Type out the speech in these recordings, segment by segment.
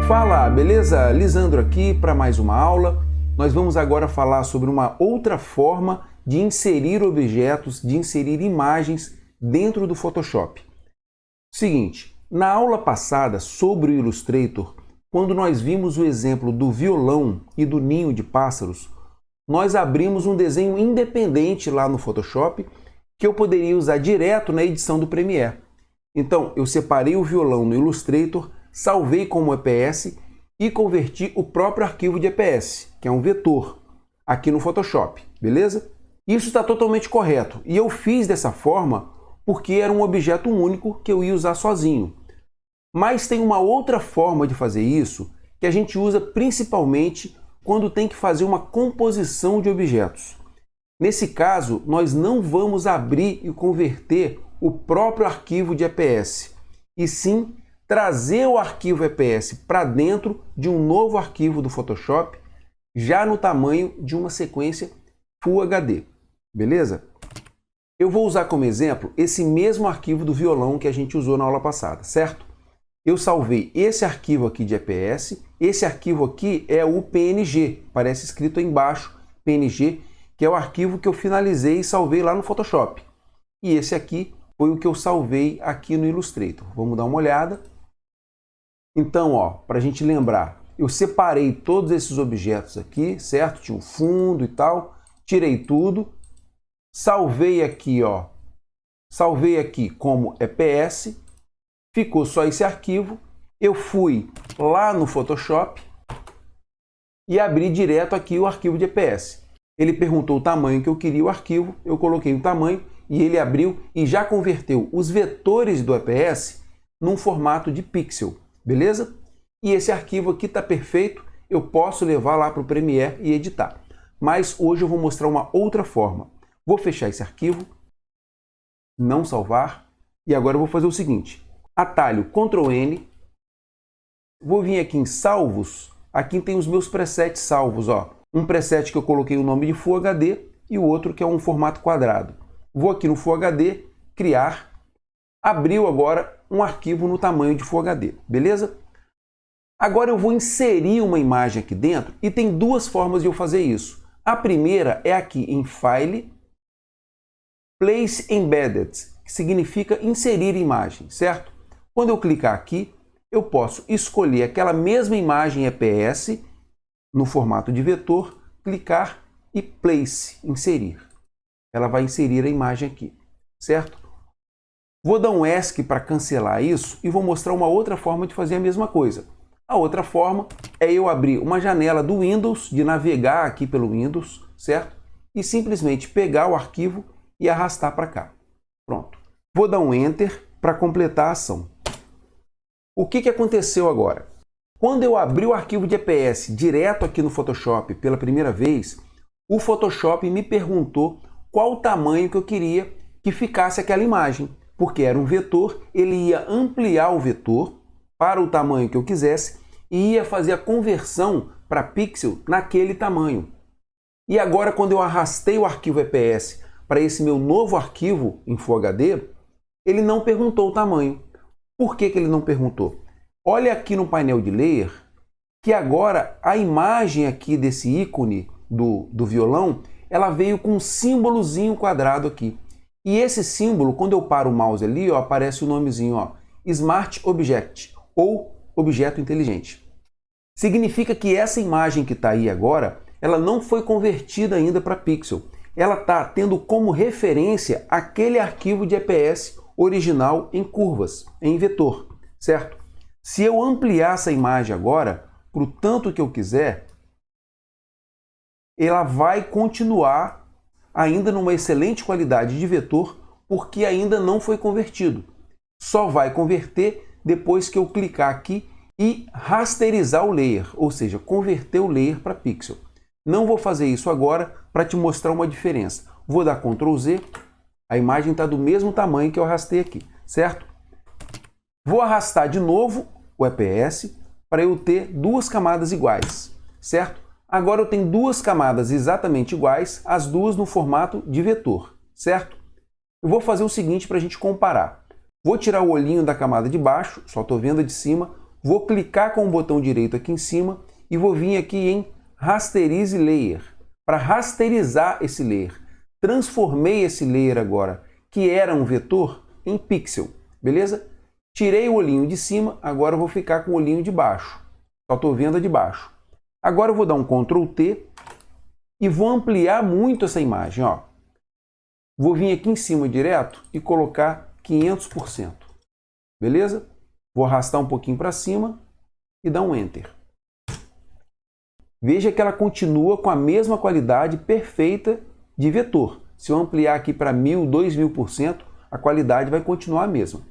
Fala, beleza? Lisandro aqui para mais uma aula. Nós vamos agora falar sobre uma outra forma de inserir objetos, de inserir imagens dentro do Photoshop. Seguinte, na aula passada sobre o Illustrator, quando nós vimos o exemplo do violão e do ninho de pássaros, nós abrimos um desenho independente lá no Photoshop que eu poderia usar direto na edição do Premiere. Então, eu separei o violão no Illustrator, salvei como EPS e converti o próprio arquivo de EPS, que é um vetor, aqui no Photoshop, beleza? Isso está totalmente correto e eu fiz dessa forma porque era um objeto único que eu ia usar sozinho. Mas tem uma outra forma de fazer isso que a gente usa principalmente quando tem que fazer uma composição de objetos. Nesse caso, nós não vamos abrir e converter o próprio arquivo de EPS, e sim trazer o arquivo EPS para dentro de um novo arquivo do Photoshop, já no tamanho de uma sequência Full HD, beleza? Eu vou usar como exemplo esse mesmo arquivo do violão que a gente usou na aula passada, certo? Eu salvei esse arquivo aqui de EPS, esse arquivo aqui é o PNG, parece escrito aí embaixo, PNG, que é o arquivo que eu finalizei e salvei lá no Photoshop. E esse aqui foi o que eu salvei aqui no Illustrator. Vamos dar uma olhada. Então, ó, para a gente lembrar, eu separei todos esses objetos aqui, certo? Tinha um fundo e tal, tirei tudo, salvei aqui, ó, salvei aqui como EPS, ficou só esse arquivo. Eu fui lá no Photoshop e abri direto aqui o arquivo de EPS. Ele perguntou o tamanho que eu queria o arquivo, eu coloquei o tamanho e ele abriu e já converteu os vetores do EPS num formato de pixel. Beleza? E esse arquivo aqui está perfeito, eu posso levar lá para o Premiere e editar. Mas hoje eu vou mostrar uma outra forma. Vou fechar esse arquivo, não salvar, e agora eu vou fazer o seguinte. Atalho Ctrl N, vou vir aqui em salvos, aqui tem os meus presets salvos, ó. Um preset que eu coloquei o nome de Full HD e o outro que é um formato quadrado. Vou aqui no Full HD, criar, abriu agora um arquivo no tamanho de Full HD, beleza? Agora eu vou inserir uma imagem aqui dentro e tem duas formas de eu fazer isso. A primeira é aqui em File, Place Embedded, que significa inserir imagem, certo? Quando eu clicar aqui, eu posso escolher aquela mesma imagem EPS no formato de vetor, clicar e Place, inserir. Ela vai inserir a imagem aqui, certo? Vou dar um ESC para cancelar isso e vou mostrar uma outra forma de fazer a mesma coisa. A outra forma é eu abrir uma janela do Windows, de navegar aqui pelo Windows, certo? E simplesmente pegar o arquivo e arrastar para cá. Pronto. Vou dar um Enter para completar a ação. O que aconteceu agora? Quando eu abri o arquivo de EPS direto aqui no Photoshop pela primeira vez, o Photoshop me perguntou qual o tamanho que eu queria que ficasse aquela imagem. Porque era um vetor, ele ia ampliar o vetor para o tamanho que eu quisesse e ia fazer a conversão para pixel naquele tamanho. E agora, quando eu arrastei o arquivo EPS para esse meu novo arquivo em Full HD, ele não perguntou o tamanho. Por que ele não perguntou? Olha aqui no painel de Layer, que agora a imagem aqui desse ícone do violão, ela veio com um símbolozinho quadrado aqui. E esse símbolo, quando eu paro o mouse ali, ó, aparece o nomezinho, ó, Smart Object, ou objeto inteligente. Significa que essa imagem que está aí agora, ela não foi convertida ainda para pixel. Ela está tendo como referência aquele arquivo de EPS original em curvas, em vetor, certo? Se eu ampliar essa imagem agora, para o tanto que eu quiser, ela vai continuar ainda numa excelente qualidade de vetor, porque ainda não foi convertido. Só vai converter depois que eu clicar aqui e rasterizar o layer, ou seja, converter o layer para pixel. Não vou fazer isso agora para te mostrar uma diferença. Vou dar Ctrl Z, a imagem está do mesmo tamanho que eu arrastei aqui, certo? Vou arrastar de novo o EPS para eu ter duas camadas iguais, certo? Agora eu tenho duas camadas exatamente iguais, as duas no formato de vetor, certo? Eu vou fazer o seguinte para a gente comparar. Vou tirar o olhinho da camada de baixo, só estou vendo a de cima, vou clicar com o botão direito aqui em cima e vou vir aqui em Rasterize Layer, para rasterizar esse layer. Transformei esse layer agora, que era um vetor, em pixel, beleza? Tirei o olhinho de cima, agora eu vou ficar com o olhinho de baixo. Só estou vendo a de baixo. Agora eu vou dar um Ctrl T e vou ampliar muito essa imagem, ó. Vou vir aqui em cima direto e colocar 500%. Beleza? Vou arrastar um pouquinho para cima e dar um Enter. Veja que ela continua com a mesma qualidade perfeita de vetor. Se eu ampliar aqui para 1000, 2000%, a qualidade vai continuar a mesma.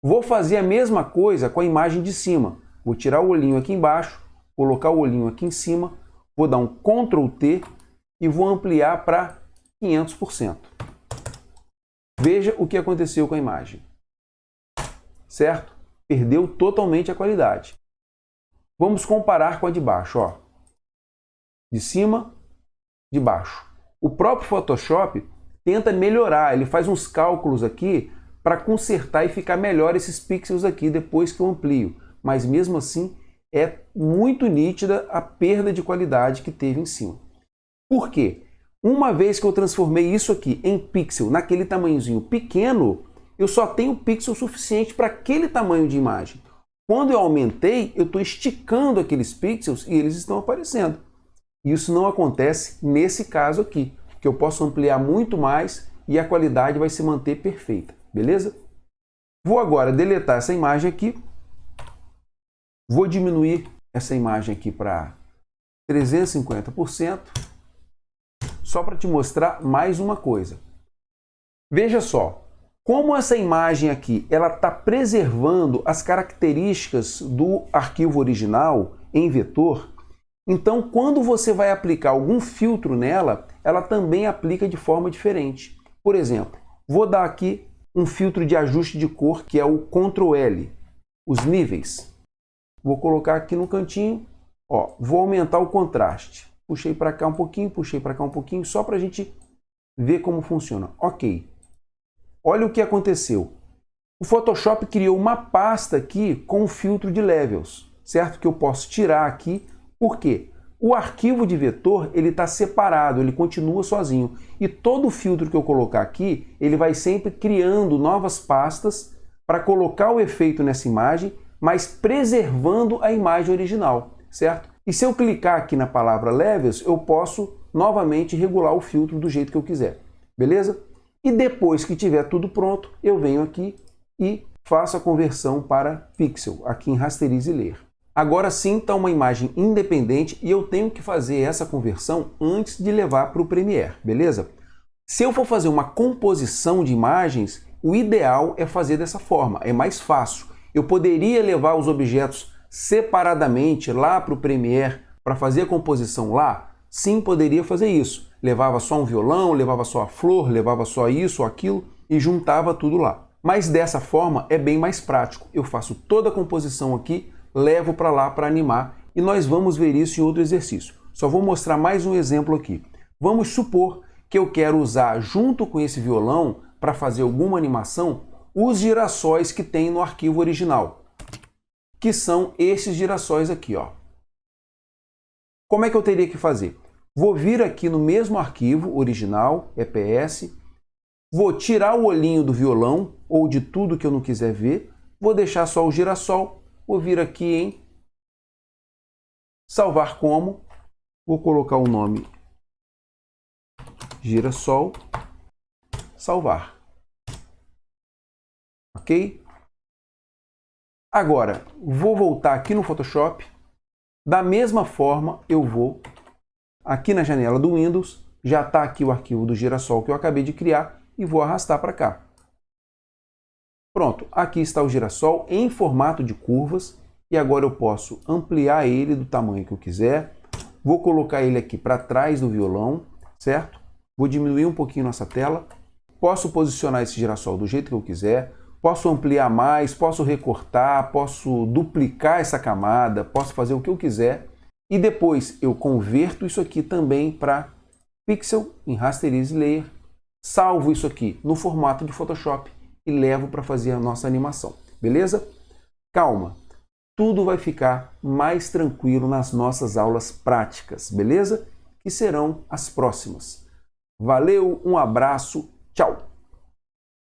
Vou fazer a mesma coisa com a imagem de cima. Vou tirar o olhinho aqui embaixo, colocar o olhinho aqui em cima, vou dar um Ctrl T e vou ampliar para 500%. Veja o que aconteceu com a imagem. Certo? Perdeu totalmente a qualidade. Vamos comparar com a de baixo, ó. De cima, de baixo. O próprio Photoshop tenta melhorar, ele faz uns cálculos aqui para consertar e ficar melhor esses pixels aqui depois que eu amplio. Mas mesmo assim, é muito nítida a perda de qualidade que teve em cima. Por quê? Uma vez que eu transformei isso aqui em pixel naquele tamanhozinho pequeno, eu só tenho pixel suficiente para aquele tamanho de imagem. Quando eu aumentei, eu estou esticando aqueles pixels e eles estão aparecendo. Isso não acontece nesse caso aqui, que eu posso ampliar muito mais e a qualidade vai se manter perfeita, beleza? Vou agora deletar essa imagem aqui. Vou diminuir essa imagem aqui para 350%, só para te mostrar mais uma coisa. Veja só, como essa imagem aqui ela está preservando as características do arquivo original em vetor, então quando você vai aplicar algum filtro nela, ela também aplica de forma diferente. Por exemplo, vou dar aqui um filtro de ajuste de cor que é o Ctrl L, os níveis. Vou colocar aqui no cantinho, ó, vou aumentar o contraste. Puxei para cá um pouquinho, puxei para cá um pouquinho, só para a gente ver como funciona. Ok. Olha o que aconteceu. O Photoshop criou uma pasta aqui com o filtro de levels, certo? Que eu posso tirar aqui. Por quê? O arquivo de vetor ele está separado, ele continua sozinho. E todo filtro que eu colocar aqui, ele vai sempre criando novas pastas para colocar o efeito nessa imagem, mas preservando a imagem original, certo? E se eu clicar aqui na palavra Levels, eu posso novamente regular o filtro do jeito que eu quiser, beleza? E depois que tiver tudo pronto, eu venho aqui e faço a conversão para pixel, aqui em Rasterize Layer. Agora sim está uma imagem independente e eu tenho que fazer essa conversão antes de levar para o Premiere, beleza? Se eu for fazer uma composição de imagens, o ideal é fazer dessa forma, é mais fácil. Eu poderia levar os objetos separadamente lá para o Premiere para fazer a composição lá? Sim, poderia fazer isso. Levava só um violão, levava só a flor, levava só isso ou aquilo e juntava tudo lá. Mas dessa forma é bem mais prático. Eu faço toda a composição aqui, levo para lá para animar e nós vamos ver isso em outro exercício. Só vou mostrar mais um exemplo aqui. Vamos supor que eu quero usar junto com esse violão para fazer alguma animação os girassóis que tem no arquivo original, que são esses girassóis aqui, ó. Como é que eu teria que fazer? Vou vir aqui no mesmo arquivo original, EPS, vou tirar o olhinho do violão ou de tudo que eu não quiser ver, vou deixar só o girassol, vou vir aqui em salvar como, vou colocar o nome girassol, salvar. Ok? Agora, vou voltar aqui no Photoshop. Da mesma forma, eu vou aqui na janela do Windows, já está aqui o arquivo do girassol que eu acabei de criar e vou arrastar para cá. Pronto, aqui está o girassol em formato de curvas e agora eu posso ampliar ele do tamanho que eu quiser. Vou colocar ele aqui para trás do violão, certo? Vou diminuir um pouquinho nossa tela. Posso posicionar esse girassol do jeito que eu quiser. Posso ampliar mais, posso recortar, posso duplicar essa camada, posso fazer o que eu quiser. E depois eu converto isso aqui também para pixel em Rasterize Layer, salvo isso aqui no formato de Photoshop e levo para fazer a nossa animação, beleza? Calma, tudo vai ficar mais tranquilo nas nossas aulas práticas, beleza? Que serão as próximas. Valeu, um abraço, tchau!